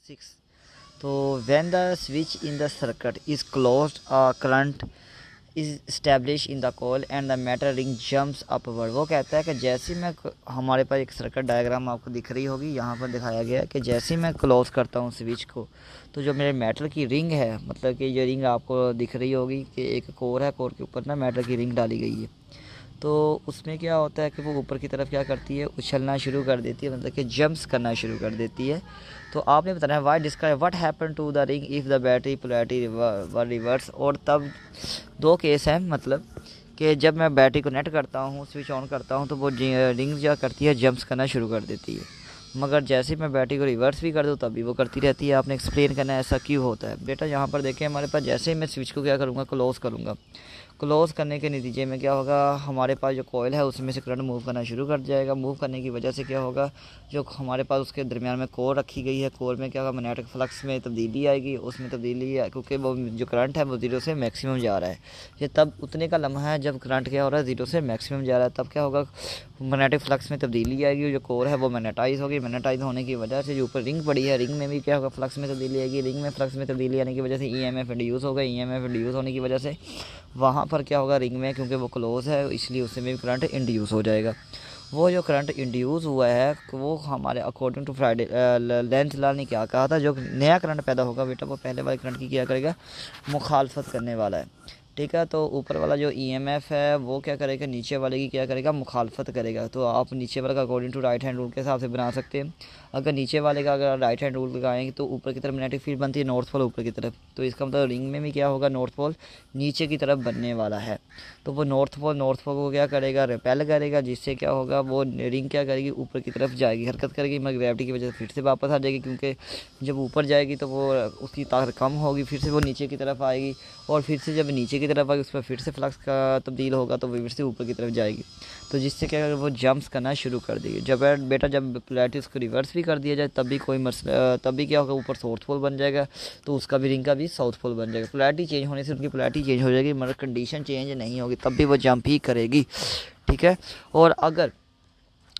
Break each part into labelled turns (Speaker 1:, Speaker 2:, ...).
Speaker 1: 6। तो when the switch in the circuit is closed a current is establish in the coil and the metal ring jumps upward. वो कहता है कि जैसे मैं हमारे पास एक सर्किट डायग्राम आपको दिख रही होगी, यहाँ पर दिखाया गया है कि जैसे मैं क्लोज करता हूँ स्विच को, तो जो मेरे मेटल की रिंग है, मतलब कि जो रिंग आपको दिख रही होगी कि एक कोर है, कोर के ऊपर ना मेटल की रिंग डाली गई है, तो उसमें क्या होता है कि वो ऊपर की तरफ क्या करती है, उछलना शुरू कर देती है, मतलब कि जंप्स करना शुरू कर देती है। तो आपने बताना है why describe what happen to the ring if the battery polarity were reversed. और तब दो केस हैं, मतलब कि जब मैं बैटरी को नेट करता हूँ, स्विच ऑन करता हूँ, तो वो रिंग क्या करती है, जंप्स करना शुरू कर देती है। मगर जैसे ही मैं बैटरी को रिवर्स भी कर दूँ तब भी वो करती रहती है। आपने एक्सप्लेन करना है ऐसा क्यों होता है। बेटा यहाँ पर देखें, हमारे पास जैसे ही मैं स्विच को क्या करूँगा, क्लोज़ करूँगा, क्लोज़ करने के नतीजे में क्या होगा, हमारे पास जो कॉइल है उसमें से करंट मूव करना शुरू कर जाएगा। मूव करने की वजह से क्या होगा, जो हमारे पास उसके दरमियान में कोर रखी गई है, कोर में क्या होगा, मैग्नेटिक फ्लक्स में तब्दीली आएगी। उसमें तब्दीली क्योंकि वो जो करंट है वो ज़ीरो से मैक्सिमम जा रहा है। ये तब उतने का लम्हा है जब करंट क्या हो रहा है, ज़ीरो से मैक्सिमम जा रहा है। तब क्या होगा, मैग्नेटिक फ्लक्स में तब्दीली आएगी, जो कोर है वो मैग्नेटाइज होगी। मैग्नेटाइज होने की वजह से जो ऊपर रिंग पड़ी है, रिंग में भी क्या होगा, फ्लक्स में तब्दीली आएगी। रिंग में फ्लक्स में तब्दीली आने की वजह से ईएमएफ इंड्यूस होगा। ईएमएफ इंड्यूस होने की वजह से वहाँ पर क्या होगा, रिंग में क्योंकि वो क्लोज है इसलिए उसमें भी करंट इंड्यूस हो जाएगा। वो जो करंट इंड्यूस हुआ है वो हमारे according to Faraday Lenz law ने क्या कहा था, जो नया करंट पैदा होगा बेटा वो पहले वाले करंट की क्या करेगा, मुखालफत करने वाला है। ठीक है, तो ऊपर वाला जो ईएमएफ है वो क्या करेगा, नीचे वाले की क्या करेगा, मुखालफत करेगा। तो आप नीचे वाले का according to right hand rule के हिसाब से बना सकते हैं। अगर नीचे वाले का अगर राइट हैंड रूल लगाएंगे तो ऊपर की तरफ मैग्नेटिक फील्ड बनती है, नॉर्थ पोल ऊपर की तरफ। तो इसका मतलब रिंग में भी क्या होगा, नॉर्थ पोल नीचे की तरफ बनने वाला है। तो वो नॉर्थ पोल को क्या करेगा, रिपेल करेगा, जिससे क्या होगा, वो रिंग क्या करेगी, ऊपर की तरफ जाएगी, हरकत करेगी, मगर ग्रेविटी की वजह से फिर से वापस आ जाएगी। क्योंकि जब ऊपर जाएगी तो वो उसकी ताकत कम होगी, फिर से वो नीचे की तरफ आएगी, और फिर से जब नीचे की तरफ आएगी उस पर फिर से फ्लक्स का तब्दील होगा तो वो फिर से ऊपर की तरफ जाएगी। तो जिससे क्या वो जंप्स करना शुरू कर देगी। जब बेटा जब पोलैरिटी उसको रिवर्स भी कर दिया जाए तब भी कोई मसला, तब भी क्या होगा, ऊपर साउथ पोल बन जाएगा, तो उसका भी रिंग का भी साउथ पोल बन जाएगा। पोलैरिटी चेंज होने से उनकी पोलैरिटी चेंज हो जाएगी, मगर कंडीशन चेंज नहीं होगी, तब भी वो जंप ही करेगी। ठीक है, और अगर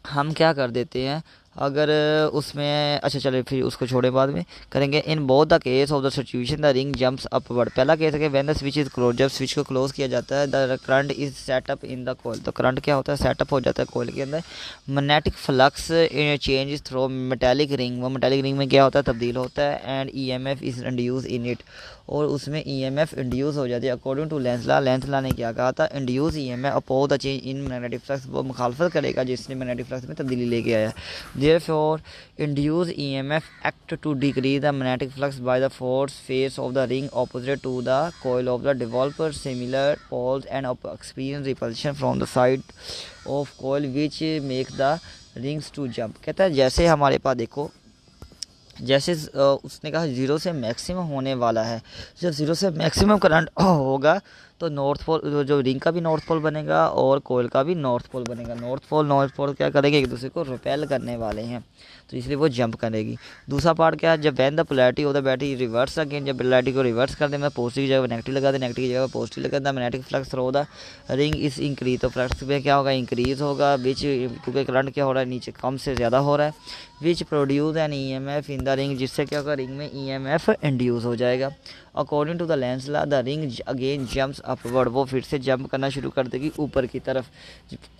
Speaker 1: हम क्या कर देते हैं, अगर उसमें अच्छा चले फिर उसको छोड़े बाद में करेंगे। In both the case of the situation the ring jumps upward. पहला केस है कि when the switch is close, जब स्विच को क्लोज किया जाता है, the current is setup in the coil. तो करंट क्या होता है, सेटअप हो जाता है कॉइल के अंदर। Magnetic flux change through metallic ring, वो मेटालिक रिंग में क्या होता है, तब्दील होता है। And EMF is induce in it, और उसमें ईएमएफ इंड्यूस हो जाती है according to Lenz law. Lenz law ने क्या कहा था, induce EMF oppose the change in magnetic flux, वो मुखालफत करेगा जिसने मैग्नेटिक फ्लक्स में तब्दीली लेके आया। Therefore induced EMF act to decrease the magnetic flux by the force face of the ring opposite to the coil of the developer similar poles and experience repulsion from the side of coil which make the rings to jump। कहता है जैसे हमारे पास देखो, जैसे उसने कहा zero से maximum होने वाला है, जब ज़ीरो से मैक्सिमम करंट होगा तो नॉर्थ पोल, जो रिंग का भी नॉर्थ पोल बनेगा और कोयल का भी नॉर्थ पोल बनेगा। नॉर्थ पोल क्या करेंगे, एक दूसरे को रिपेल करने वाले हैं, तो इसलिए वो जंप करेगी। दूसरा पार्ट क्या है, जब when the polarity of the battery reverse again, जब पोलैरिटी को रिवर्स कर दे, मैं पॉजिटिव की जगह नेगेटिव लगा दे, नेगेटिव की जगह पॉजिटिव लगा the magnetic flux through the ring इस इंक्रीज, तो फ्लक्स में क्या होगा, इंक्रीज होगा, बीच क्योंकि करंट क्या हो रहा है, नीचे कम से ज़्यादा हो रहा है। Which produce an EMF in the ring, जिससे क्या होगा, रिंग में ईएमएफ इंड्यूस हो जाएगा। According to the Lenz law the ring again jumps upward, वो फिर से जंप करना शुरू कर देगी ऊपर की तरफ।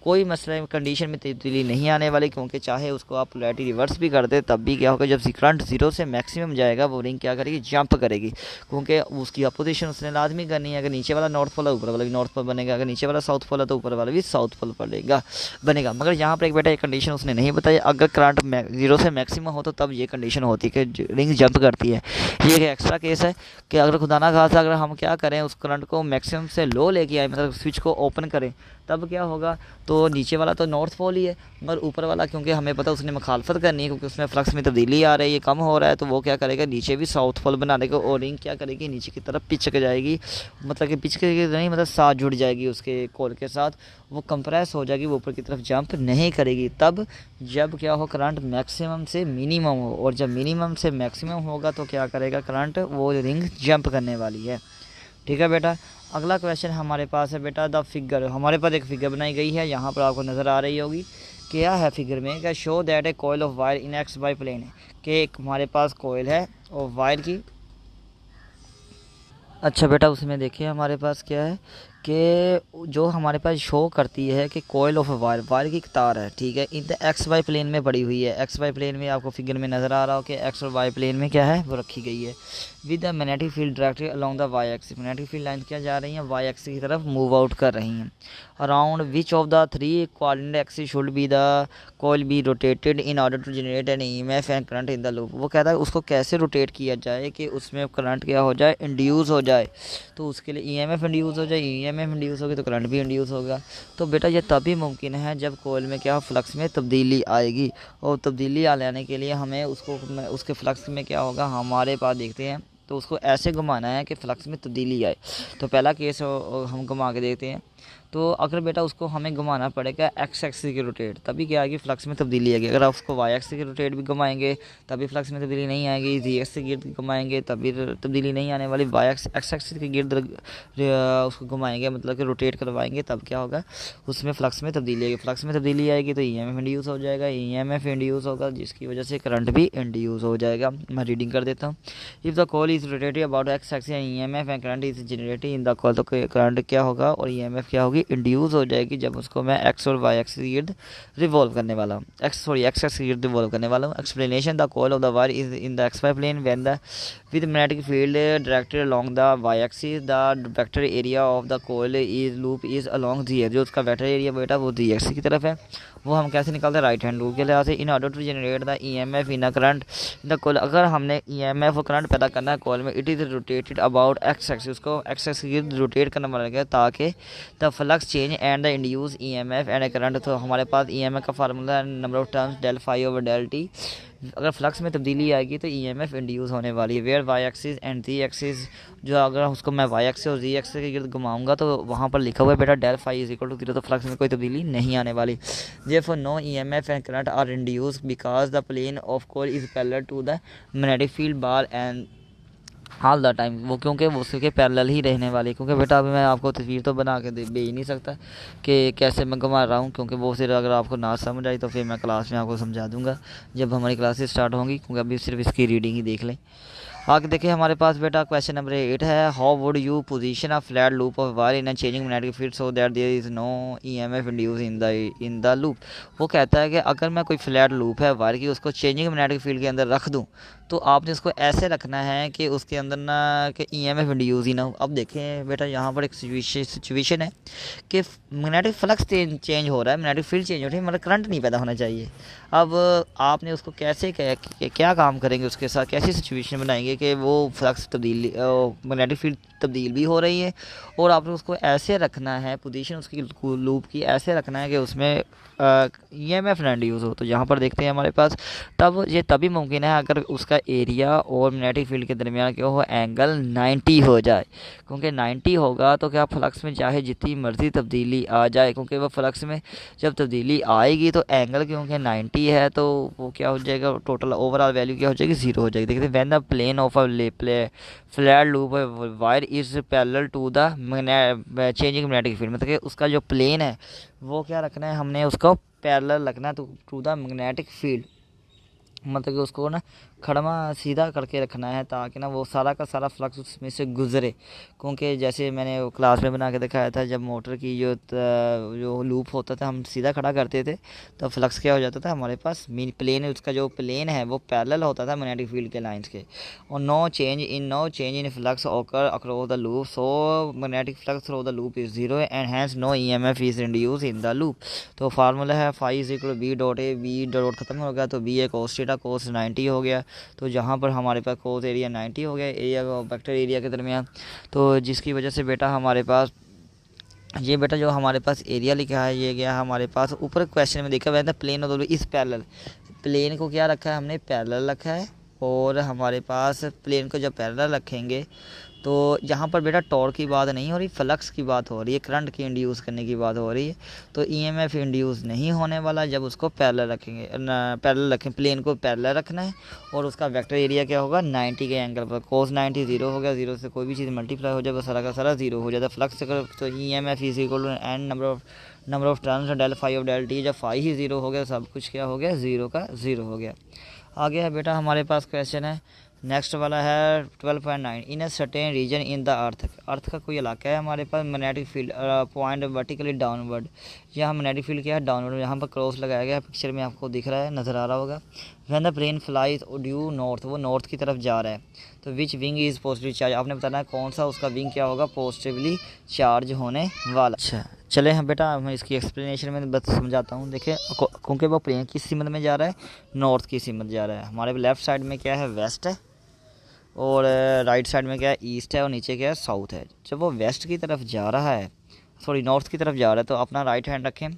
Speaker 1: कोई मसला कंडीशन में तब्दीली नहीं आने वाली, क्योंकि चाहे उसको आप पोलैरिटी रिवर्स भी कर दे तब भी क्या होगा, जब करंट ज़ीरो से मैक्सिमम जाएगा वो रिंग क्या करेगी, जंप करेगी, क्योंकि उसकी अपोजिशन उसने लाजमी करनी है। अगर नीचे वाला नॉर्थ पोल है ऊपर वाला भी नॉर्थ पोल बनेगा, अगर नीचे वाला साउथ पोल है तो ऊपर वाला भी साउथ पोल बनेगा। मगर यहाँ पर एक बेटा एक कंडीशन उसने नहीं बताई, अगर करंट ज़ीरो से मैक्सिमम हो तो तब ये कंडीशन होती है कि रिंग जंप करती है। ये एक एक्स्ट्रा केस है कि अगर खुदा ना खासा अगर हम क्या करें, उस करंट को मैक्सिमम से लो लेके आए, मतलब स्विच को ओपन करें, तब क्या होगा, तो नीचे वाला तो नॉर्थ पोल ही है, मगर ऊपर वाला क्योंकि हमें पता उसने मुखालफत करनी है, क्योंकि उसमें फ्लक्स में तब्दीली आ रही है, ये कम हो रहा है, तो वो क्या करेगा, नीचे भी साउथ पोल बना देगा, और रिंग क्या करेगी, नीचे की तरफ पिचक जाएगी, मतलब कि पिचक नहीं, मतलब साथ जुड़ जाएगी उसके कोल के साथ, वो कंप्रेस हो जाएगी, वो ऊपर की तरफ जंप नहीं करेगी। तब जब क्या हो, करंट मैक्सिमम से मिनिमम हो, और जब मिनिमम से मैक्सिमम होगा तो क्या करेगा करंट, वो रिंग जंप करने वाली है। ठीक है बेटा, अगला क्वेश्चन हमारे पास है बेटा द फिगर। हमारे पास एक फिगर बनाई गई है, यहाँ पर आपको नज़र आ रही होगी क्या है फिगर में, क्या show that a coil of wire in X Y plane है कि एक हमारे पास कॉइल है और वायर की। अच्छा बेटा उसमें देखिए हमारे पास क्या है कि जो हमारे पास शो करती है कि कॉइल ऑफ वायर, वायर की एक तार है, ठीक है, in the X Y plane में पड़ी हुई है। एक्स वाई प्लेन में आपको फिगर में नज़र आ रहा हो कि एक्स और वाई प्लेन में क्या है वो रखी गई है। With the magnetic field directly along the Y axis, magnetic field line क्या जा रही हैं, वाई एक्सिस की तरफ मूव आउट कर रही हैं। Around which of the three coordinate axis should be the coil be rotated in order to generate an EMF and current in the loop. वो कहता है उसको कैसे रोटेट किया जाए कि उसमें करंट क्या हो जाए, इंड्यूस हो जाए। तो उसके लिए ईएमएफ इंड्यूस हो जाए, ईएमएफ इंड्यूस होगी तो करंट भी इंड्यूस होगा। तो बेटा ये तभी मुमकिन है जब कॉइल में क्या फ्लक्स में तब्दीली आएगी, और तब्दीली आ लाने के लिए हमें उसको उसके फ्लक्स में क्या होगा, हमारे पास देखते हैं तो उसको ऐसे घुमाना है कि फ्लक्स में तब्दीली आए। तो पहला केस हम घुमा के देखते हैं। तो अगर बेटा उसको हमें घुमाना पड़ेगा एक्स एक्सिस के रोटेट, तभी क्या आएगी, फ्लक्स में तब्दीली आएगी। अगर आप उसको वाई एक्सिस के रोटेट भी घुमाएंगे तभी फ्लक्स में तब्दीली नहीं आएगी। जी एक्स के गिर्द घुमाएंगे तभी तब्दीली नहीं आने वाली। वाई एक्स एक्सिस के गिर्द उसको घुमाएंगे मतलब कि रोटेट करवाएंगे तब क्या होगा, उसमें फ्लक्स में तब्दीली आएगी। फ्लक्स में तब्दीली आएगी तो ईएमएफ इंड्यूस हो जाएगा, ईएमएफ इंड्यूस होगा जिसकी वजह से करंट भी इंड्यूस हो जाएगा। मैं रीडिंग कर देता हूँ। If the coil is rotated about X axis and EMF and current is generated in the coil, तो करंट क्या होगा और ईएमएफ क्या होगी, इंड्यूस हो जाएगी जब उसको मैं एक्स और वाई एक्सिस के गिर्द रिवॉल्व करने वाला हूँ, एक्स एक्सिस के गिर्द रिवॉल्व करने वाला हूँ। Explanation, the coil of the wire is in the X Y plane when the with magnetic field directed along the Y axis, the vector area of the coil is loop is along Z X. जो उसका vector area बेटा वो जी axis की तरफ है। वो हम कैसे निकालते हैं, राइट हैंड रूल के लिहाज से। In order to generate the EMF in a current the coil, अगर हमने ईएमएफ और करंट पैदा करना है कॉइल में, it is rotated about X axis, उसको एक्स एक्सिस के गिर्द रोटेट करना पड़ेगा ताकि the flux change and the induce EMF and current. तो हमारे पास ईएमएफ का फार्मूला है number of turns del phi over del T. अगर फ्लक्स में तब्दीली आएगी तो ईएमएफ इंड्यूस होने वाली है। Where Y axis and Z axis, जो अगर उसको मैं वाई एक्सिस और जी एक्सिस के गिर्द घुमाऊंगा तो वहाँ पर लिखा हुआ है बेटा del phi is equal to 0, तो फ्लक्स में कोई तब्दीली नहीं आने वाली। Therefore no EMF and current are induced because the plane of coil is parallel to the magnetic field bar and all the time. वो क्योंकि वो उसके पैरेलल ही रहने वाली, क्योंकि बेटा अभी मैं आपको तस्वीर तो बना के भेज नहीं सकता कि कैसे मैं घुमा रहा हूँ, क्योंकि वो सिर्फ अगर आपको ना समझ आई तो फिर मैं क्लास में आपको समझा दूंगा जब हमारी क्लासेस स्टार्ट होंगी, क्योंकि अभी सिर्फ इसकी रीडिंग ही देख लें। आगे देखिए हमारे पास बेटा क्वेश्चन नंबर 8 है, how would you position a flat loop of wire in a changing magnetic field so that there is no EMF induce in the loop. वो कहता है कि अगर मैं कोई फ्लैट लूप है वायर की उसको चेंजिंग मैग्नेटिक फील्ड के अंदर रख दूं तो आपने उसको ऐसे रखना है कि उसके अंदर ना कि ईएमएफ इंड्यूस ही ना हो। अब देखें बेटा यहाँ पर एक सिचुएशन है कि मैग्नेटिक फ्लक्स चेंज हो रहा है, मैग्नेटिक फील्ड चेंज हो रही है, मतलब करंट नहीं पैदा होना चाहिए। अब आपने उसको कैसे क्या काम करेंगे उसके साथ, कैसी सिचुएशन बनाएंगे कि वो फ्लक्स तब्दीली मैग्नेटिक फील्ड तब्दील भी हो रही है और आपने उसको ऐसे रखना है, पोजीशन उसकी लूप की ऐसे रखना है कि उसमें ईएमएफ ना इंड्यूस हो। तो यहाँ पर देखते हैं हमारे पास तब ये तभी मुमकिन है अगर उसका एरिया और मैग्नेटिक फील्ड के दरमियान क्या हो, एंगल 90 हो जाए। क्योंकि 90 होगा तो क्या फ्लक्स में चाहे जितनी मर्जी तब्दीली आ जाए, क्योंकि वह फ्लक्स में जब तब्दीली आएगी तो एंगल क्योंकि 90 है तो वो क्या हो जाएगा, टोटल ओवरऑल वैल्यू क्या हो जाएगी, 0 हो जाएगी। देखते हैं when the plane of a flat loop wire is parallel to the changing magnetic field, मतलब कि उसका जो प्लेन है वो क्या रखना है, हमने उसको पैरेलल रखना है टू द मैग्नेटिक फील्ड, मतलब कि उसको ना खड़मा सीधा करके रखना है ताकि ना वो सारा का सारा फ्लक्स उसमें से गुजरे। क्योंकि जैसे मैंने क्लास में बना के दिखाया था जब मोटर की जो लूप होता था हम सीधा खड़ा करते थे तो फ्लक्स क्या हो जाता था हमारे पास प्लेन, उसका जो प्लेन है वो पैरेलल होता था मैग्नेटिक फील्ड के लाइंस के। और no change in flux occur across the loop, so magnetic flux through the loop is 0 and hence no EMF is induce in the loop. तो फार्मूला है phi is equal B dot A, B dot खत्म हो गया तो B ए cos theta, कोस 90 हो गया। तो जहाँ पर हमारे पास कोस एरिया 90 हो गया एरिया वेक्टर एरिया के दरमियान, तो जिसकी वजह से बेटा हमारे पास ये बेटा जो हमारे पास एरिया लिखा है ये गया हमारे पास ऊपर क्वेश्चन में देखा हुआ था प्लेन और इस पैरेलल, प्लेन को क्या रखा है हमने पैरेलल रखा है। और हमारे पास प्लेन को जब पैरेलल रखेंगे तो यहाँ पर बेटा टॉर्क की बात नहीं हो रही, फ्लक्स की बात हो रही है, करंट की इंड्यूस करने की बात हो रही है। तो ईएमएफ इंड्यूस नहीं होने वाला जब उसको पैरेलल रखेंगे, पैरेलल रखें, प्लेन को पैरेलल रखना है और उसका वेक्टर एरिया क्या होगा 90 के एंगल पर। कोस 90 0 हो गया, 0 से कोई भी चीज़ मल्टीप्लाई हो जाए वो सारा का सारा 0 हो जाता है। फ्लक्स अगर तो EMF is equal to N number of number of turns del phi of del T, जब फाई ही ज़ीरो हो गया सब कुछ क्या हो गया, ज़ीरो का ज़ीरो हो गया। आगे है बेटा हमारे पास क्वेश्चन है नेक्स्ट वाला है 12.9 in a certain region in the earth का कोई इलाका है हमारे पास magnetic field point vertically downward, यहाँ मैग्नेटिक फील्ड क्या है डाउनवर्ड, यहाँ पर क्रॉस लगाया गया है, पिक्चर में आपको दिख रहा है, नज़र आ रहा होगा। When the plane flies due north, वो नॉर्थ की तरफ जा रहा है, तो which wing is positive charge, आपने बताना है कौन सा उसका विंग क्या होगा पॉजिटिवली चार्ज होने वाला। अच्छा चले हैं बेटा मैं इसकी एक्सप्लेनेशन में बस समझाता हूँ। देखिए क्योंकि वो प्लेन किस सिमत में जा रहा है, नॉर्थ की सिमत जा रहा है, हमारे लेफ़्ट साइड में क्या है वेस्ट है और राइट साइड में क्या है ईस्ट है और नीचे क्या है साउथ है। जब वो वेस्ट की तरफ जा रहा है, सॉरी नॉर्थ की तरफ जा रहा है, तो अपना राइट हैंड रखें,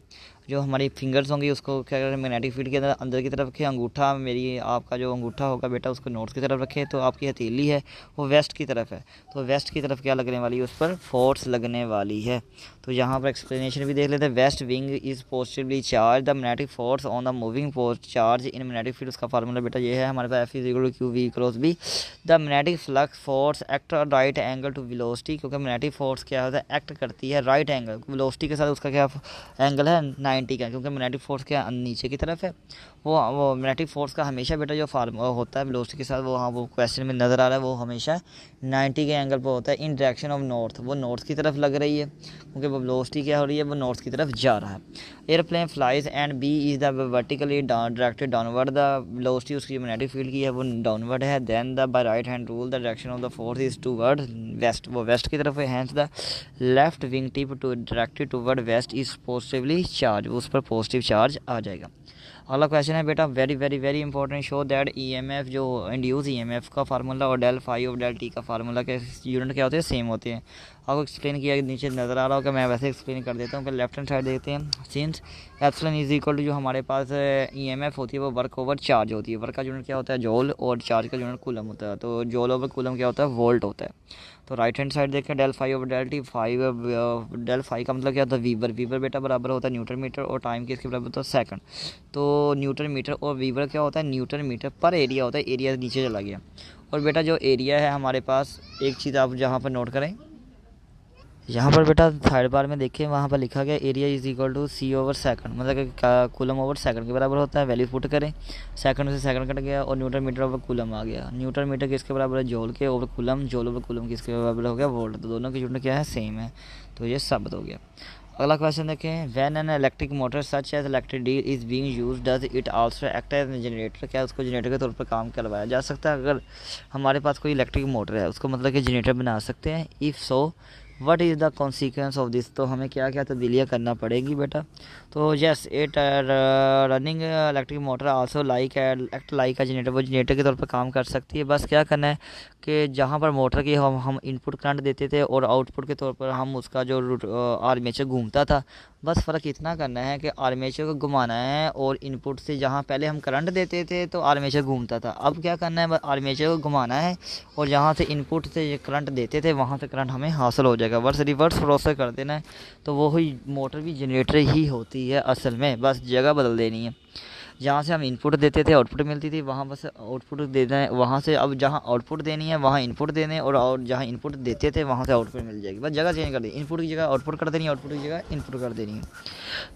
Speaker 1: जो हमारी फिंगर्स होंगी उसको क्या करें मैग्नेटिक फील्ड के अंदर की तरफ रखें, अंगूठा मेरी आपका जो अंगूठा होगा बेटा उसको नॉर्थ की तरफ रखें, तो आपकी हथेली है वो वेस्ट की तरफ है, तो वेस्ट की तरफ क्या लगने वाली है, उस पर फोर्स लगने वाली है। तो यहाँ पर एक्सप्लेनेशन भी देख लेते हैं। West wing is positively charge, the magnetic force on the moving post charge in magnetic field, उसका फार्मूला बेटा ये है हमारे पास F=q v×b। The magnetic flux force act right angle to velocity, क्योंकि मैग्नेटिक फोर्स क्या होता है एक्ट करती है राइट एंगल, वेलोसिटी के साथ उसका क्या एंगल है 90 का, क्योंकि मैग्नेटिक फोर्स क्या नीचे की तरफ है। वो मैग्नेटिक फोर्स का हमेशा बेटा जो फार्मूला होता है वेलोसिटी के साथ, वो हाँ वो क्वेश्चन में नज़र आ रहा है, वो हमेशा 90 के एंगल पर होता है इन डायरेक्शन ऑफ नॉर्थ, वो नॉर्थ की तरफ लग रही है क्योंकि वो वेलोसिटी क्या हो रही है, वो नॉर्थ की तरफ जा रहा है। Airplane flies and B is the vertically directed downward, the velocity उसकी मैग्नेटिक फील्ड की है वो डाउनवर्ड है। Then the by right hand rule the direction of the force is toward west, वो वेस्ट की तरफ है, hence the left wing tip to directed toward west is positively charge, उस पर पॉजिटिव चार्ज आ जाएगा। अगला क्वेश्चन है बेटा very very very important, show that EMF जो इंड्यूस ईएमएफ का फार्मूला और del phi of del t का फार्मूला के यूनिट क्या होते हैं, सेम होते हैं। आपको एक्सप्लेन किया नीचे नज़र आ रहा होगा, मैं वैसे एक्सप्लेन कर देता हूँ। लेफ्ट हैंड साइड देखते हैं, since epsilon is equal to जो हमारे पास ईएमएफ होती है वो वर्क ओवर चार्ज होती है, वर्क का यूनिट क्या होता है जॉल और चार्ज का यूनिट कूलम होता है, तो जॉल ओवर कूलम क्या होता है वोल्ट होता है। तो राइट हैंड साइड देखें del phi over del t, del phi का मतलब क्या होता है वीवर, वीवर बेटा बराबर होता है न्यूटन मीटर और टाइम किसके बराबर होता है सेकंड, तो न्यूटन मीटर और वीवर क्या होता है न्यूटन मीटर पर एरिया होता है, एरिया नीचे चला गया। और बेटा जो एरिया है हमारे पास, एक चीज़ आप जहाँ पर नोट करें, यहाँ पर बेटा थर्ड बार में देखें वहाँ पर लिखा गया area is equal to C over second, मतलब कि कूलम ओवर सेकंड के बराबर होता है। वैल्यू पुट करें, सेकंड से सेकंड कट गया और न्यूटन मीटर ओवर कूलम आ गया। न्यूटन मीटर किसके बराबर है जॉल के over coulomb, joule over coulomb किसके बराबर हो गया वोल्ट, तो दोनों की यूनिट क्या है सेम है, तो ये साबित हो गया। अगला क्वेश्चन देखें, when an electric motor such as electric D is being used does it also act as generator, क्या उसको जनरेटर के तौर पर काम करवाया जा सकता है। अगर हमारे पास कोई इलेक्ट्रिक मोटर है उसको मतलब कि जनरेटर बना सकते हैं, if so what is the consequence of this, तो हमें क्या क्या तब्दीलियाँ करना पड़ेगी बेटा। तो yes it running electric motor also like act like a generator, वो जनरेटर के तौर पर काम कर सकती है। बस क्या करना है कि जहाँ पर मोटर की हम इनपुट करंट देते थे और आउटपुट के तौर पर हम उसका जो आर्मेचर घूमता था, बस फ़र्क इतना करना है कि आर्मेचर को घुमाना है, और इनपुट से जहाँ पहले हम करंट देते थे तो आर्मेचर घूमता था, अब क्या करना है बस आर्मेचर को घुमाना है और जहाँ से इनपुट से करंट देते थे वहाँ से करंट हमें हासिल हो जाएगा। बस रिवर्स प्रोसेस कर देना है, तो वो ही मोटर भी जनरेटर ही होती है असल में, बस जगह बदल देनी है। जहाँ से हम इनपुट देते थे आउटपुट मिलती थी, वहाँ बस आउटपुट देना है, वहाँ से अब जहाँ आउटपुट देनी है वहाँ इनपुट देने, और जहाँ इनपुट देते थे वहाँ से आउटपुट मिल जाएगी, बस जगह चेंज कर दी, इनपुट की जगह आउटपुट कर देनी है, आउटपुट की जगह इनपुट कर देनी है।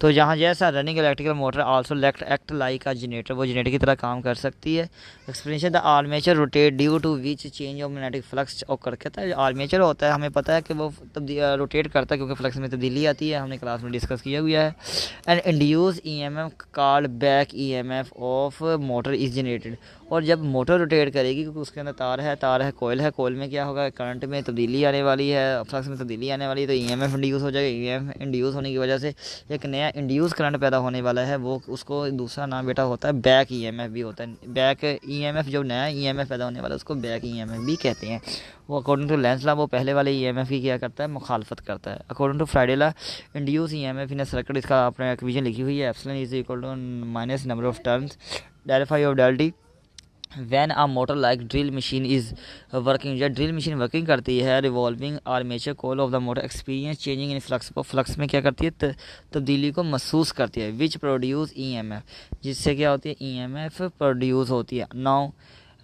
Speaker 1: तो जहाँ जैसा running electrical motor also act like a generator, वो जनरेटर की तरह काम कर सकती है। Explanation, the armature rotate due to which change of magnetic flux occur, कहता है आर्मेचर होता है, हमें पता है कि वो रोटेट करता है क्योंकि फ्लक्स में तब्दीली आती है, हमने क्लास में डिस्कस किया हुआ है। And induce EMF called back EMF of motor is generated, और जब मोटर रोटेट करेगी क्योंकि उसके अंदर तार है कोयल में क्या होगा करंट में तब्दीली आने वाली है, फ्लक्स में तब्दीली आने वाली है, तो ईएमएफ इंड्यूस हो जाएगा। ईएमएफ इंड्यूस होने की वजह से एक नया इंड्यूस करंट पैदा होने वाला है, वो उसको दूसरा नाम बेटा होता है बैक ईएमएफ भी होता है। बैक ईएमएफ जो नया ईएमएफ पैदा होने वाला है उसको बैक ईएमएफ भी कहते हैं। वो अकॉर्डिंग टू लेंस लॉ वो पहले वाले ईएमएफ की क्या करता है मुखालफत करता है। According to Faraday law induce EMF in a circuit, इसका आपने इक्वेशन लिखी हुई है, epsilon is equal to minus number of turns del phi of del t when a motor like drill machine is working, जब drill machine working करती है revolving armature coil of the motor experience changing in flux, को flux में क्या करती है तब्दीली को महसूस करती है। विच प्रोड्यूस ईएमएफ, जिससे क्या होती है ईएमएफ प्रोड्यूस होती है। Now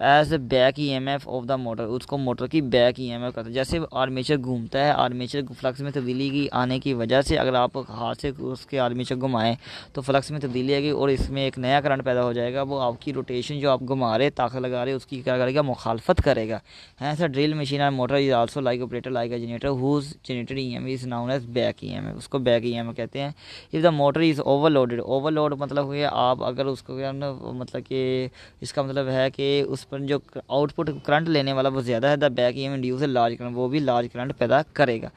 Speaker 1: as back EMF of the motor, उसको मोटर की बैक ईएमएफ करता है। जैसे आर्मेचर घूमता है, आर्मेचर फ्लक्स में तब्दीली की आने की वजह से अगर आप हाथ से उसके आर्मेचर घुमाएं तो फ्लक्स में तब्दीली आएगी और इसमें एक नया करंट पैदा हो जाएगा। वो आपकी रोटेशन जो आप घुमा रहे ताकत लगा रहे उसकी क्या करेगा, मुखालफत करेगा। ऐसा ड्रिल मशीन और motor is also like operator like a generator whose generated EMF is known as back EMF, उसको बैक ईएमएफ कहते हैं। If the motor is overloaded, overload मतलब हुआ आप अगर उसको क्या ना, मतलब कि इसका मतलब है कि उस पर जो आउटपुट करंट लेने वाला वो ज़्यादा है, the back EMF induce large current, वो भी लार्ज करंट पैदा करेगा।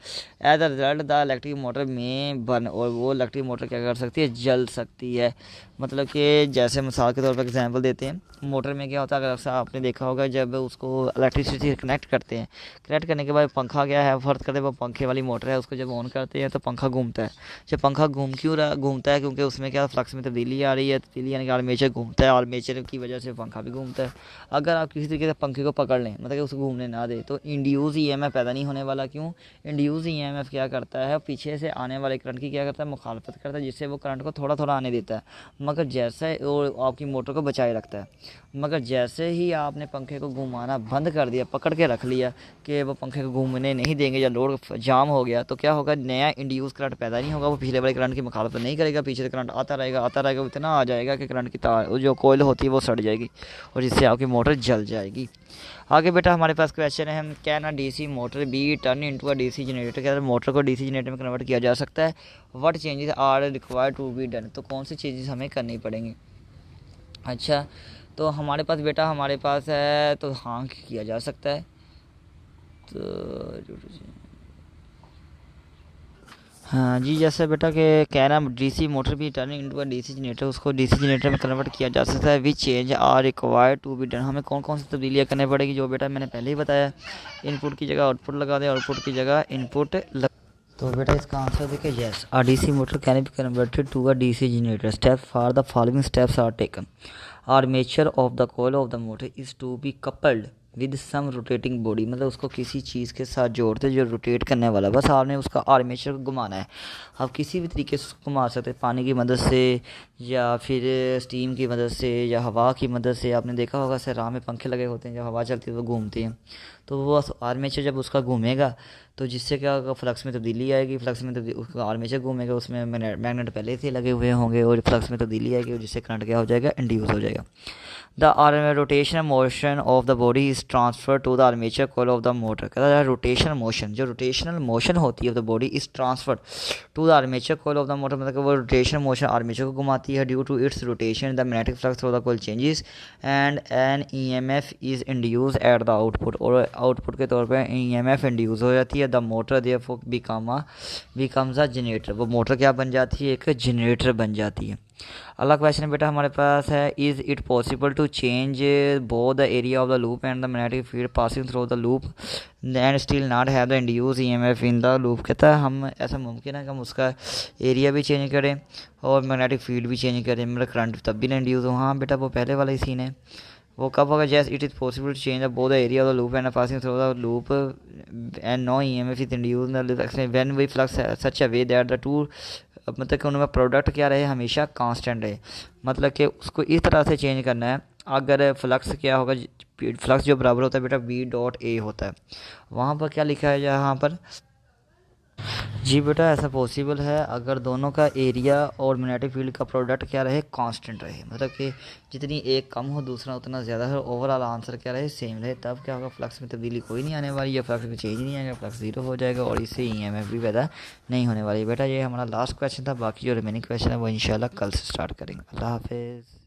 Speaker 1: As the result the electric motor में बर्न, और वो इलेक्ट्रिक मोटर क्या कर सकती है, जल सकती है। मतलब कि जैसे मिसाल के तौर पर एग्जांपल देते हैं, मोटर में क्या होता है, अगर आपने देखा होगा जब उसको इलेक्ट्रिसिटी कनेक्ट करते हैं, कनेक्ट करने के बाद पंखा क्या है, फर्ज करते हैं वो पंखे वाली मोटर है, उसको जब ऑन करते हैं तो पंखा घूमता है। जब पंखा घूमता है क्योंकि उसमें क्या फ्लक्स में तब्दीली आ रही है, तब्दीली यानी कि आर्मेचर घूमता है, आर्मेचर की वजह से पंखा भी घूमता है। अगर आप किसी तरीके से पंखे को पकड़ लें, मतलब कि उसको घूमने ना दे, तो इंड्यूस ईएमएफ पैदा नहीं होने वाला। क्यों? इंड्यूस ईएमएफ क्या करता है, पीछे से आने वाले करंट की क्या करता है, मुखालफत करता है, जिससे वो करंट को थोड़ा थोड़ा आने देता है, मगर जैसे वो आपकी मोटर को बचाए रखता है। मगर जैसे ही आपने पंखे को घुमाना बंद कर दिया, पकड़ के रख लिया कि वो पंखे को घूमने नहीं देंगे या लोड जाम हो गया, तो क्या होगा, नया इंड्यूस करंट पैदा नहीं होगा, वो पिछले वाले करंट की मुखालफत नहीं करेगा, पीछे से करंट आता रहेगा, इतना आ जाएगा कि करंट की तार जो कोयल होती है वो सड़ जाएगी और जिससे आपकी मोटर जल जाएगी। आगे बेटा हमारे पास क्वेश्चन है, हम can a DC motor be turn into a DC generator, क्या मोटर को डीसी जनरेटर में कन्वर्ट किया जा सकता है। What changes are required to be done, तो कौन सी चेंजेस हमें करनी पड़ेंगी। अच्छा, तो हमारे पास बेटा हमारे पास है तो हाँ किया जा सकता है। तो हाँ जी, जैसे बेटा कि कहना डीसी मोटर भी turning into a DC generator, उसको डीसी जनरेटर में कन्वर्ट किया जा सकता है। Which change are required to be done, हमें कौन कौन सी तब्दीलियाँ करनी पड़ेगी, जो बेटा मैंने पहले ही बताया। इनपुट की जगह आउटपुट लगा दें, आउटपुट की जगह इनपुट तो बेटा इसका आंसर देखिए yes, a DC motor can be converted to a DC generator. Step for the following steps are taken. Armature of the coil of the motor is to be coupled with some rotating body, मतलब उसको किसी चीज़ के साथ जोड़ते जो rotate करने वाला, बस आपने उसका आर्मेचर को घुमाना है। आप किसी भी तरीके से उसको घुमा सकते हैं, पानी की मदद से या फिर स्टीम की मदद से या हवा की मदद से। आपने देखा होगा सर राह में पंखे लगे होते हैं, जब हवा चलती है वो घूमती हैं, तो वो आर्मेचर जब उसका घूमेगा तो जिससे क्या होगा, फ्लक्स में तब्दीली आएगी, फ्लक्स में तब्दीली उसका आर्मेचर घूमेगा, उसमें मैग्नेट पहले से लगे हुए होंगे और फ्लक्स में तब्दीली आएगी और जिससे करंट क्या हो जाएगा, इंड्यूस हो जाएगा। The rotation motion of the body is transfer to the armature coil of the motor. कहता है रोटेशन मोशन, जो रोटेशनल मोशन होती है of the body is transfer to the armature coil of the motor, मतलब कि वो rotation motion armature को घुमाती है। Due to its rotation the magnetic flux through the coil changes and an EMF is induce at the output, और output के तौर पर ईएमएफ इंड्यूस हो जाती है। The motor therefore becomes a generator, वो मोटर क्या बन जाती है, एक जनरेटर बन जाती है। अगला क्वेश्चन बेटा हमारे पास है, is it possible to change both the area of the loop and the magnetic field passing through the loop and still not have the induce EMF in the loop. कहता है हम ऐसा मुमकिन है कि हम उसका एरिया भी चेंज करें और मैग्नेटिक फील्ड भी चेंज करें, मतलब करंट तब भी ना इंड्यूस हो। हाँ बेटा वो पहले वाला ही सीन है, वो कब होगा, yes it is possible to change both the area of the loop and passing through the loop and no EMF is induce when we flux such a way that the two, मतलब कि उनमें product क्या रहे, हमेशा constant रहे, मतलब कि उसको इस तरह से चेंज करना है। अगर फ्लक्स क्या होगा, फ्लक्स जो बराबर होता है बेटा वी डॉट ए होता है, वहाँ पर क्या लिखा है यहाँ पर, जी बेटा ऐसा पॉसिबल है अगर दोनों का एरिया और मैग्नेटिक फील्ड का प्रोडक्ट क्या रहे, कांस्टेंट रहे, मतलब कि जितनी एक कम हो दूसरा उतना ज़्यादा है, ओवरऑल आंसर क्या रहे, सेम रहे, तब क्या होगा, फ्लक्स में तब्दीली कोई नहीं आने वाली, या फ्लक्स में चेंज नहीं आएगा, फ्लक्स ज़ीरो हो जाएगा और इससे ईएमएफ भी पैदा नहीं होने वाली। बेटा ये हमारा लास्ट क्वेश्चन था, बाकी जो रिमेनिंग क्वेश्चन है वो इंशाल्लाह कल से स्टार्ट करेंगे। अल्लाह हाफिज़।